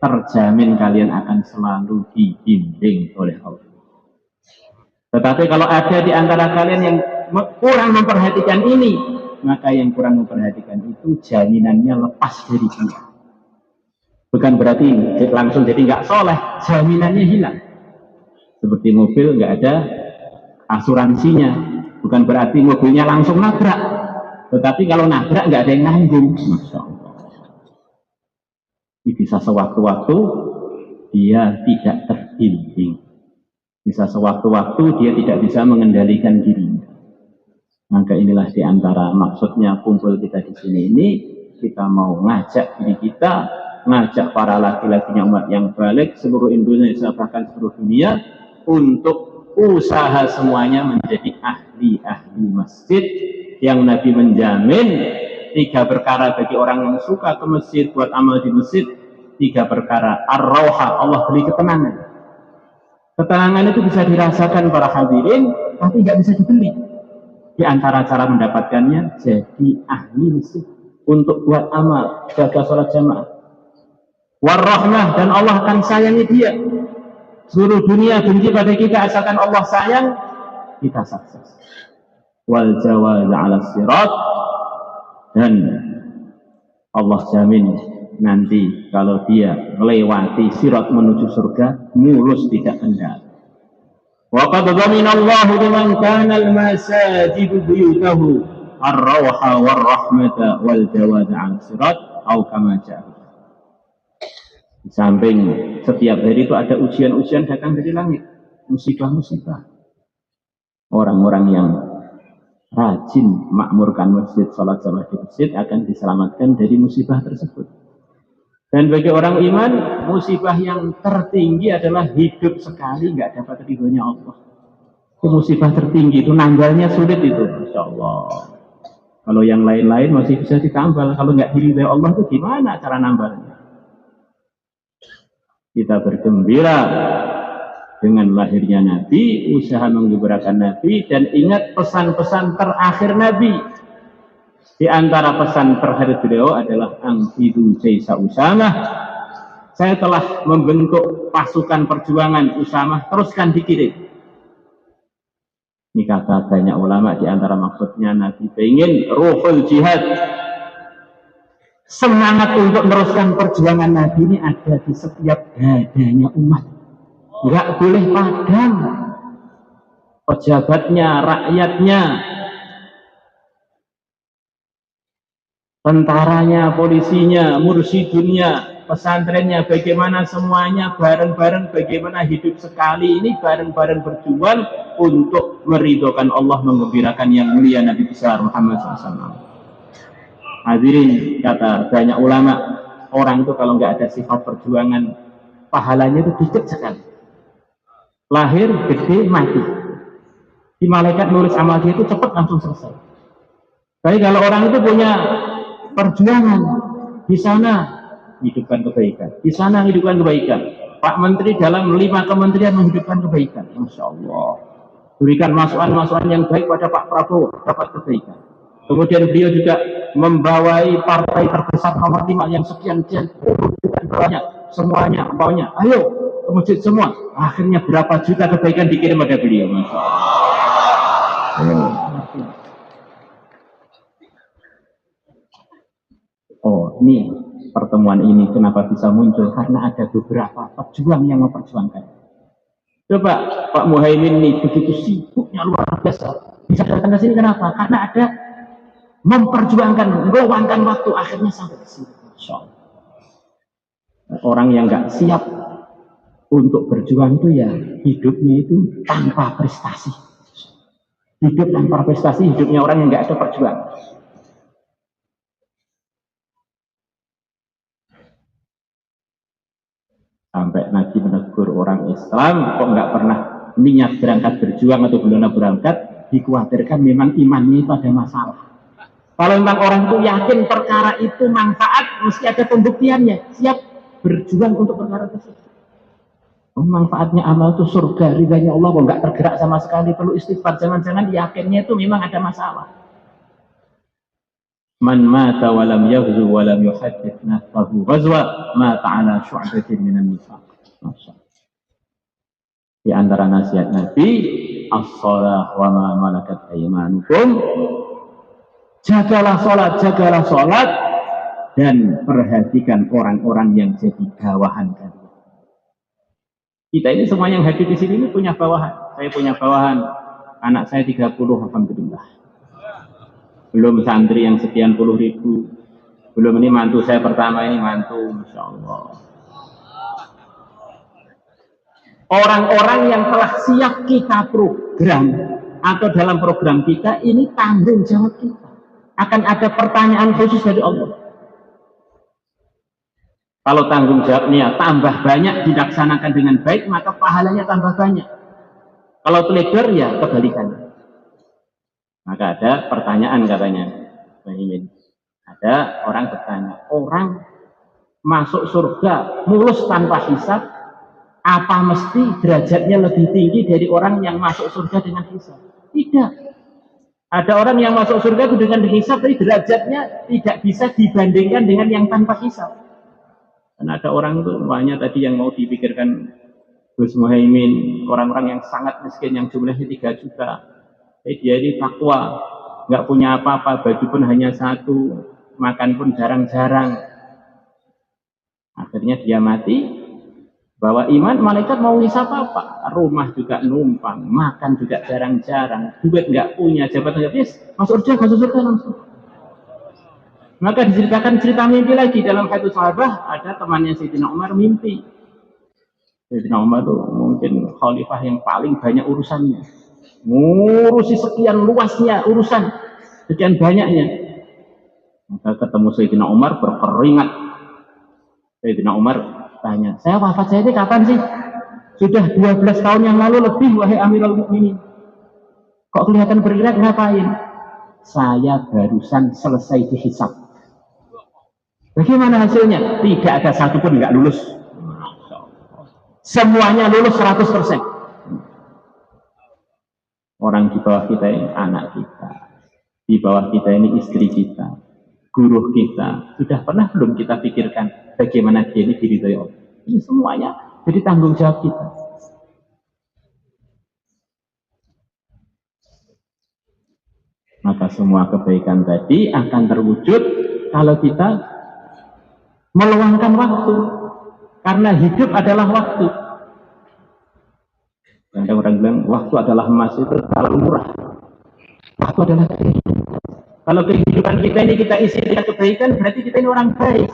terjamin kalian akan selalu dibimbing oleh Allah. Tetapi kalau ada di antara kalian yang kurang memperhatikan ini, maka yang kurang memperhatikan itu jaminannya lepas dari dia. Bukan berarti langsung jadi nggak soleh, jaminannya hilang. Seperti mobil nggak ada asuransinya, bukan berarti mobilnya langsung nabrak. Tetapi kalau nabrak nggak ada yang nanggung. Masya Allah. Bisa sewaktu-waktu dia tidak terbimbing. Bisa sewaktu-waktu dia tidak bisa mengendalikan dirinya. Maka inilah diantara maksudnya kumpul kita di sini ini, kita mau ngajak diri kita, ngajak para laki-lakinya umat yang balik seluruh Indonesia bahkan seluruh dunia untuk usaha semuanya menjadi ahli-ahli masjid yang Nabi menjamin 3 perkara bagi orang yang suka ke masjid buat amal di masjid. 3 perkara, ar-rauha, Allah beri ketenangan. Ketenangan itu bisa dirasakan para hadirin, tapi nggak bisa dibeli. Di antara cara mendapatkannya, jadi ahli masjid untuk buat amal, jaga sholat jamaah. War-rahmah, dan Allah akan sayangi dia. Seluruh dunia benci pada kita, asalkan Allah sayang, kita sukses. Wal jawaz 'ala sirat, dan Allah jamin nanti kalau dia melewati sirat menuju surga, mulus tidak kendal. Wa qad dhamina Allahu liman kana al-masajidu buyutahu ar-rawha war-rahmata wal jawaz 'ala sirat atau kama ja'a. Di samping setiap hari itu ada ujian-ujian datang dari langit, musibah-musibah. Orang-orang yang rajin makmurkan masjid, sholat jamaah di masjid akan diselamatkan dari musibah tersebut. Dan bagi orang iman, musibah yang tertinggi adalah hidup sekali nggak dapat ridhonya Allah. Itu musibah tertinggi, itu nambahnya sulit itu, Masya Allah. Kalau yang lain-lain masih bisa ditambal, kalau nggak diridhoi Allah itu gimana cara nambahnya? Kita bergembira dengan lahirnya Nabi, usaha menggembirakan Nabi, dan ingat pesan-pesan terakhir Nabi. Di antara pesan terakhir beliau adalah Angfidu Jaisa Usamah. Saya telah membentuk pasukan perjuangan Usamah, teruskan dikirim. Ini kata banyak ulama, di antara maksudnya Nabi ingin ruhul jihad, semangat untuk meneruskan perjuangan Nabi ini ada di setiap dadanya umat. Nggak boleh padam. Pejabatnya, rakyatnya, tentaranya, polisinya, mursyidunnya, pesantrennya, bagaimana semuanya bareng-bareng, bagaimana hidup sekali ini bareng-bareng berjuang untuk meridhokan Allah, menggembirakan yang mulia Nabi besar Muhammad SAW. Hadirin, kata banyak ulama, orang itu kalau nggak ada sifat perjuangan, pahalanya itu dikit sekali. Lahir, gede, mati. Di malaikat nulis amal dia itu cepat langsung selesai. Tapi kalau orang itu punya perjuangan, di sana hidupkan kebaikan, di sana hidupkan kebaikan. Pak Menteri dalam 5 kementerian menghidupkan kebaikan, Masya Allah. Berikan masukan-masukan yang baik pada Pak Prabowo, dapat kebaikan. Kemudian beliau juga membawai partai terbesar nomor 5 yang sekian-sekian banyak, semuanya, pokoknya, ayo ke masjid semua. Akhirnya berapa juta kebaikan dikirim pada beliau, Masya Allah. Oh, ini pertemuan ini kenapa bisa muncul? Karena ada beberapa pejuang yang memperjuangkan. Coba Pak Muhaimin ini begitu sibuknya luar biasa, bisa datang ke sini kenapa? Karena ada memperjuangkan, meluangkan waktu, akhirnya sampai ke sini. Masya Allah. Orang yang nggak siap untuk berjuang itu ya hidupnya itu tanpa prestasi. Hidup tanpa prestasi, hidupnya orang yang nggak ada perjuangan. Sampai Nabi menegur orang Islam kok nggak pernah niat berangkat berjuang atau belum berangkat, dikhawatirkan memang imannya itu ada masalah. Kalau memang orang itu yakin perkara itu manfaat, mesti ada pembuktiannya, siap berjuang untuk perkara tersebut. Manfaatnya amal itu surga, ridhanya Allah, kok nggak tergerak sama sekali, perlu istighfar, jangan-jangan yakinnya itu memang ada masalah. Man mata walam yaghzu walam yuhaddith nafsahu ghazwa mata ala syu'batin minan nifaq. Di antara nasihat Nabi, as-shalah wa ma malakat aymanukum. Jagalah sholat, dan perhatikan orang-orang yang jadi bawahan kalian. Kita ini semua yang hadir di sini ini punya bawahan. Saya punya bawahan, anak saya 30, alhamdulillah. Belum santri yang sekian puluh ribu. Belum ini mantu saya pertama, ini mantu, Masya Allah. Orang-orang yang telah siap kita program, atau dalam program kita, ini tanggung jawab kita. Akan ada pertanyaan khusus dari Allah. Kalau tanggung jawabnya tambah banyak, dilaksanakan dengan baik, maka pahalanya tambah banyak. Kalau teledor, ya kebalikannya. Maka ada pertanyaan katanya, ada orang bertanya, orang masuk surga mulus tanpa hisab, apa mesti derajatnya lebih tinggi dari orang yang masuk surga dengan hisab? Tidak. Ada orang yang masuk surga itu dengan hisab, tapi derajatnya tidak bisa dibandingkan dengan yang tanpa hisab. Dan ada orang itu banyak tadi yang mau dipikirkan Gus Muhaimin, orang-orang yang sangat miskin yang jumlahnya 3 juta. Dia ini takwa, nggak punya apa-apa, baju pun hanya 1, makan pun jarang-jarang. Akhirnya dia mati, bawa iman, malaikat mau ngisap apa? Rumah juga numpang, makan juga jarang-jarang, duit nggak punya, jabatan nggak punya, masuk surga langsung. Maka diceritakan cerita mimpi lagi dalam hadits sahabat, ada temannya Sayyidina Umar mimpi. Sayyidina Umar itu mungkin khalifah yang paling banyak urusannya, ngurusi sekian luasnya urusan, sekian banyaknya. Maka ketemu Sayyidina Umar berkeringat. Sayyidina Umar tanya, saya wafat saya ini kapan sih? Sudah 12 tahun yang lalu lebih, wahai Amirul Mukminin. Kok kelihatan berkeringat, ngapain? Saya barusan selesai dihisab. Bagaimana hasilnya? Tidak ada satupun nggak lulus. semuanya lulus 100%. Orang di bawah kita ini anak kita, di bawah kita ini istri kita, guru kita. Sudah pernah belum kita pikirkan bagaimana dia ini diridhoi Allah? Ini semuanya jadi tanggung jawab kita. Maka semua kebaikan tadi akan terwujud kalau kita meluangkan waktu. Karena hidup adalah waktu. Ada orang bilang waktu adalah emas, itu terlalu murah. Waktu adalah kehidupan. Kalau kehidupan kita ini kita isi dengan kebaikan, berarti kita ini orang baik.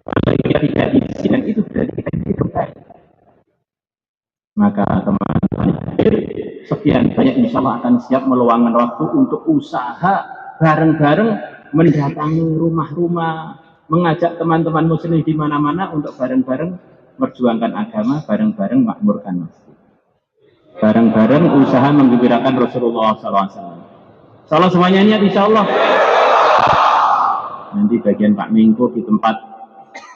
Kalau kita tidak isi dan itu berarti kita hidup baik. Maka teman-teman, sekian banyak insya Allah akan siap meluangkan waktu untuk usaha bareng-bareng mendatangi rumah-rumah, mengajak teman-teman muslim di mana-mana untuk bareng-bareng memperjuangkan agama, bareng-bareng makmurkan masjid, bareng-bareng usaha menggembirakan Rasulullah SAW. Salah semuanya niat insya Allah. Nanti bagian Pak Mingko di tempat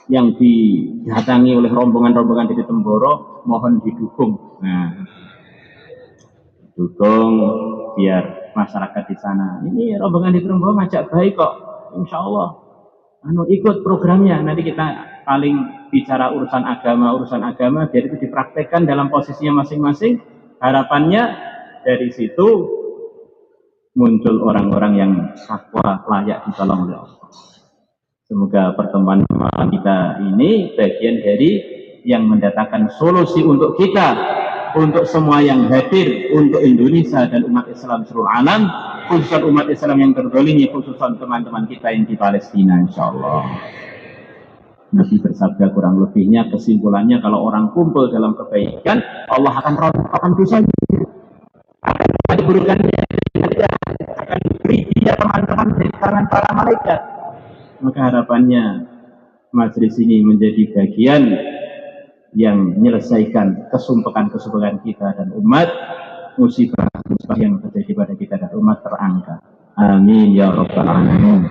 yang didatangi oleh rombongan-rombongan dari Temboro, mohon didukung. Nah, dukung biar masyarakat di sana. Ini rombongan di Temboro ngajak baik kok, insya Allah. Ikut programnya. Nanti kita paling bicara urusan agama biar itu dipraktekkan dalam posisinya masing-masing. Harapannya dari situ muncul orang-orang yang takwa, layak ditolong oleh Allah. Semoga pertemuan malam kita ini bagian dari yang mendatangkan solusi untuk kita, untuk semua yang hadir, untuk Indonesia dan umat Islam seluruh alam, khususnya umat Islam yang terzalimi, khususnya teman-teman kita yang di Palestina, insya Allah. Nabi bersabda kurang lebihnya, kesimpulannya kalau orang kumpul dalam kebaikan, Allah akan rontokkan dosanya, akan diburukannya, akan diberi dia teman-teman dari tangan para malaikat. Maka harapannya majelis ini menjadi bagian yang menyelesaikan kesumpekan-kesumpekan kita dan umat, musibah-musibah yang terjadi pada kita dan umat terangkat. Amin ya rabbal alamin.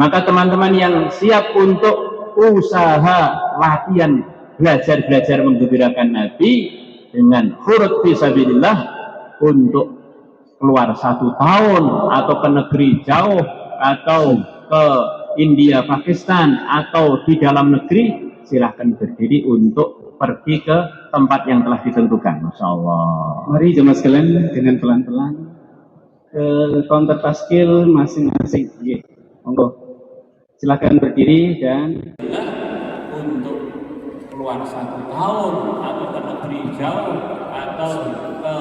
Maka teman-teman yang siap untuk usaha latihan belajar menggembirakan Nabi dengan khurut fisabilillah untuk keluar 1 tahun atau ke negeri jauh atau ke India, Pakistan atau di dalam negeri, silahkan berdiri untuk pergi ke tempat yang telah ditentukan. Masya Allah. Mari jemaah sekalian dengan pelan-pelan ke counter taskil masing-masing. Monggo. Silahkan berdiri dan untuk keluar 1 tahun atau ke negeri jauh atau ke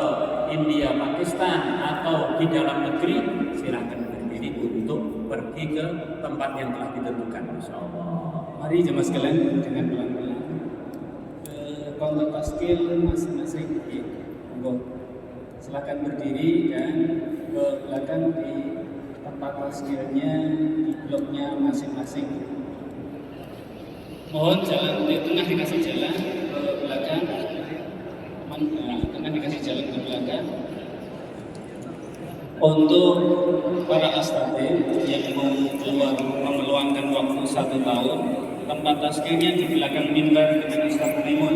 India, Pakistan atau di dalam negeri, silahkan berdiri untuk pergi ke tempat yang telah ditentukan. Masya Allah. Mari jemaah sekalian dengan pelan-pelan ke counter taskil masing-masing. Monggo. Silahkan berdiri dan ke belakang di tempat taskilnya, di bloknya masing-masing. Mohon jalan di tengah dikasih jalan ke belakang, tengah dikasih jalan ke belakang. Untuk para astadid yang mau keluar meluangkan waktu 1 tahun, tempat taskilnya di belakang mimbar dengan Ustaz Limun.